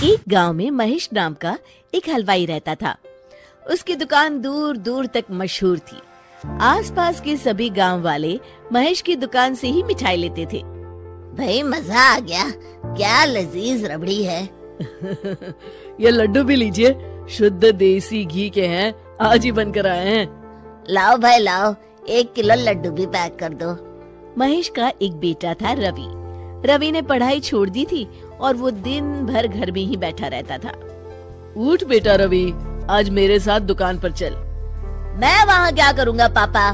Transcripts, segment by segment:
एक गांव में महेश नाम का एक हलवाई रहता था। उसकी दुकान दूर दूर तक मशहूर थी। आसपास के सभी गांव वाले महेश की दुकान से ही मिठाई लेते थे। भाई मजा आ गया, क्या लजीज रबड़ी है। ये लड्डू भी लीजिए, शुद्ध देसी घी के हैं, आज ही बनकर आए हैं। लाओ भाई लाओ, 1 किलो लड्डू भी पैक कर दो। महेश का एक बेटा था रवि। रवि ने पढ़ाई छोड़ दी थी और वो दिन भर घर में ही बैठा रहता था। उठ बेटा रवि, आज मेरे साथ दुकान पर चल। मैं वहाँ क्या करूँगा पापा?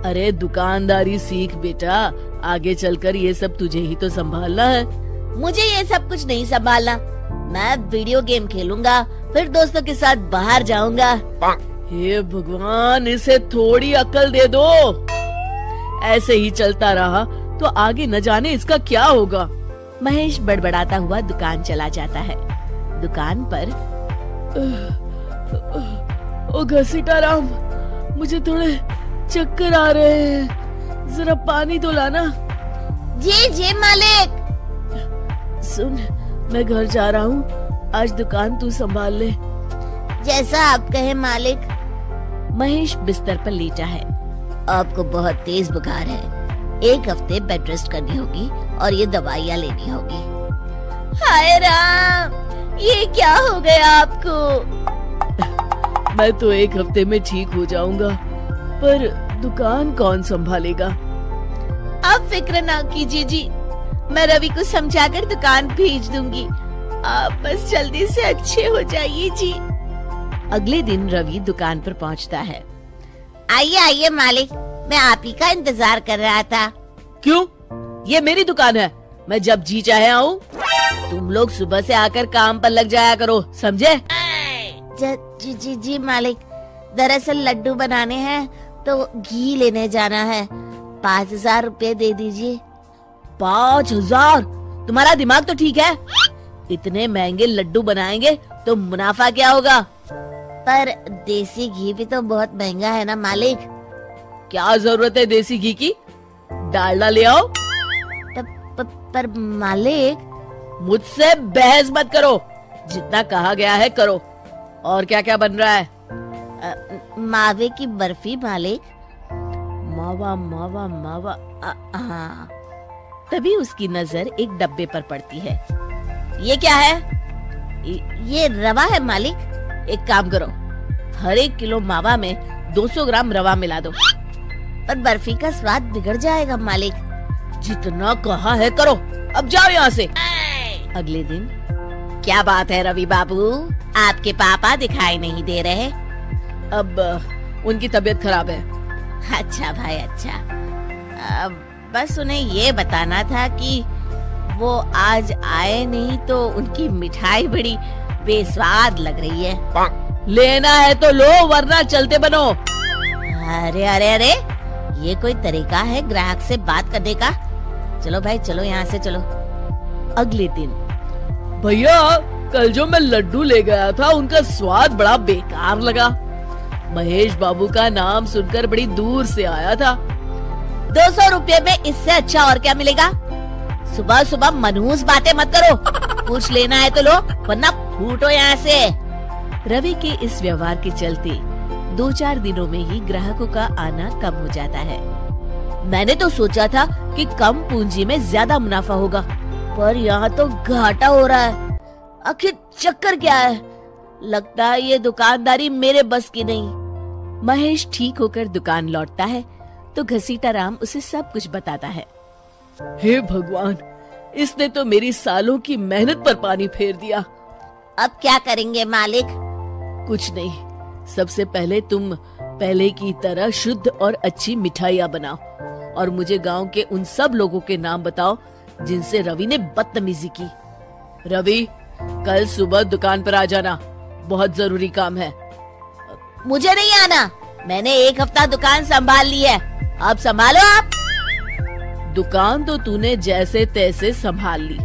अरे दुकानदारी सीख बेटा, आगे चलकर ये सब तुझे ही तो संभालना है। मुझे ये सब कुछ नहीं संभालना, मैं वीडियो गेम खेलूंगा, फिर दोस्तों के साथ बाहर जाऊंगा। हे भगवान, इसे थोड़ी अक्ल दे दो। ऐसे ही चलता रहा तो आगे न जाने इसका क्या होगा। महेश बड़बड़ाता हुआ दुकान चला जाता है। दुकान पर ओ घसीटाराम, मुझे थोड़े चक्कर आ रहे हैं, जरा पानी तो लाना। जी जी मालिक। सुन, मैं घर जा रहा हूँ, आज दुकान तू संभाल ले। जैसा आप कहे मालिक। महेश बिस्तर पर लेटा है। आपको बहुत तेज बुखार है, 1 हफ्ते बेड रेस्ट करनी होगी और ये दवाइयाँ लेनी होगी। हाय राम, ये क्या हो गया आपको? मैं तो 1 हफ्ते में ठीक हो जाऊंगा, पर दुकान कौन संभालेगा? आप फिक्र ना कीजिए जी, मैं रवि को समझाकर दुकान भेज दूंगी। आप बस जल्दी से अच्छे हो जाइए जी। अगले दिन रवि दुकान पर पहुंचता है। आइए आइए मालिक, मैं आप ही का इंतजार कर रहा था। क्यों? ये मेरी दुकान है, मैं जब जी चाहे आऊँ। तुम लोग सुबह से आकर काम पर लग जाया करो, समझे? जी जी जी मालिक, दरअसल लड्डू बनाने हैं तो घी लेने जाना है, 5000 रुपए दे दीजिए। 5000? तुम्हारा दिमाग तो ठीक है? इतने महंगे लड्डू बनाएंगे तो मुनाफा क्या होगा? पर देसी घी भी तो बहुत महंगा है ना मालिक। क्या जरूरत है देसी घी की? डालडा ले आओ। पर मालिक। मुझसे बहस मत करो, जितना कहा गया है करो। और क्या क्या बन रहा है? मावे की बर्फी मालिक। मावा मावा मावा। हाँ। तभी उसकी नजर एक डब्बे पर पड़ती है। ये क्या है? ये रवा है मालिक। एक काम करो, हर 1 किलो मावा में 200 ग्राम रवा मिला दो। पर बर्फी का स्वाद बिगड़ जाएगा मालिक। जितना कहा है करो, अब जाओ यहाँ से। अगले दिन। क्या बात है रवि बाबू, आपके पापा दिखाई नहीं दे रहे? अब उनकी तबीयत खराब है। अच्छा भाई अच्छा, बस उन्हें ये बताना था कि वो आज आए नहीं तो उनकी मिठाई बड़ी बेस्वाद लग रही है। लेना है तो लो, वरना चलते बनो। अरे अरे अरे, ये कोई तरीका है ग्राहक से बात करने का? चलो भाई चलो, यहाँ से चलो। अगले दिन। भैया, कल जो मैं लड्डू ले गया था उनका स्वाद बड़ा बेकार लगा। महेश बाबू का नाम सुनकर बड़ी दूर से आया था। 200 रुपए में इससे अच्छा और क्या मिलेगा? सुबह सुबह मनहूस बातें मत करो, कुछ लेना है तो लो, वरना फूटो यहाँ से। रवि के इस व्यवहार के चलते 2-4 दिनों में ही ग्राहकों का आना कम हो जाता है। मैंने तो सोचा था कि कम पूंजी में ज्यादा मुनाफा होगा, पर यहाँ तो घाटा हो रहा है। आखिर चक्कर क्या है? लगता है ये दुकानदारी मेरे बस की नहीं। महेश ठीक होकर दुकान लौटता है तो घसीटाराम उसे सब कुछ बताता है। हे भगवान, इसने तो मेरी सालों की मेहनत पर पानी फेर दिया। अब क्या करेंगे मालिक? कुछ नहीं, सबसे पहले तुम पहले की तरह शुद्ध और अच्छी मिठाइयाँ बनाओ और मुझे गांव के उन सब लोगों के नाम बताओ जिनसे रवि ने बदतमीजी की। रवि, कल सुबह दुकान पर आ जाना, बहुत जरूरी काम है। मुझे नहीं आना, मैंने 1 हफ्ता दुकान संभाल ली है, अब संभालो आप। दुकान तो तूने जैसे तैसे संभाल ली,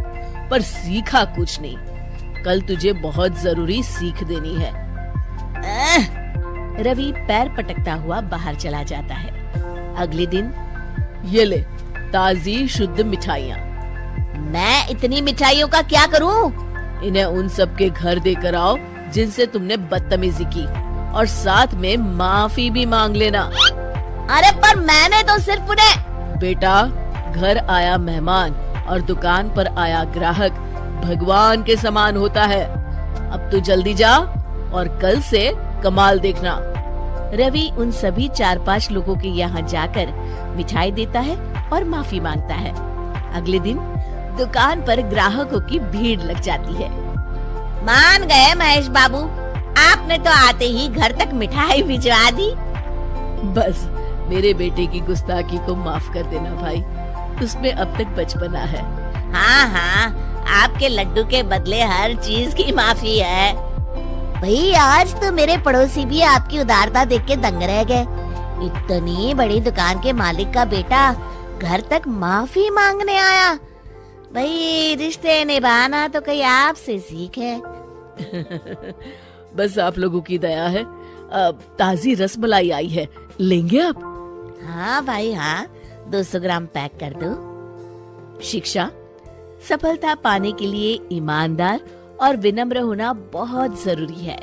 पर सीखा कुछ नहीं। कल तुझे बहुत जरूरी सीख देनी है। रवि पैर पटकता हुआ बाहर चला जाता है। अगले दिन। ये ले, ताजी शुद्ध मिठाइयाँ। मैं इतनी मिठाइयों का क्या करूं? इन्हें उन सब के घर देकर आओ जिनसे तुमने बदतमीजी की, और साथ में माफी भी मांग लेना। अरे पर मैंने तो सिर्फ उन्हें। बेटा, घर आया मेहमान और दुकान पर आया ग्राहक भगवान के समान होता है। अब तू जल्दी जा और कल से कमाल देखना। रवि उन सभी 4-5 लोगों के यहाँ जाकर मिठाई देता है और माफी मांगता है। अगले दिन दुकान पर ग्राहकों की भीड़ लग जाती है। मान गए महेश बाबू, आपने तो आते ही घर तक मिठाई भिजवा दी। बस मेरे बेटे की गुस्ताखी को माफ कर देना भाई, उसमें अब तक बचपना है। हाँ हाँ, आपके लड्डू के बदले हर चीज की माफी है। भाई आज तो मेरे पड़ोसी भी आपकी उदारता देख के दंग रह गए। इतनी बड़ी दुकान के मालिक का बेटा घर तक माफी मांगने आया। भाई रिश्ते निभाना तो कहीं आपसे सीखे। बस आप लोगों की दया है। ताजी रसमलाई आई है, लेंगे आप? हाँ भाई हाँ, 200 ग्राम पैक कर दो। शिक्षा, सफलता पाने के लिए ईमानदार और विनम्र होना बहुत जरूरी है।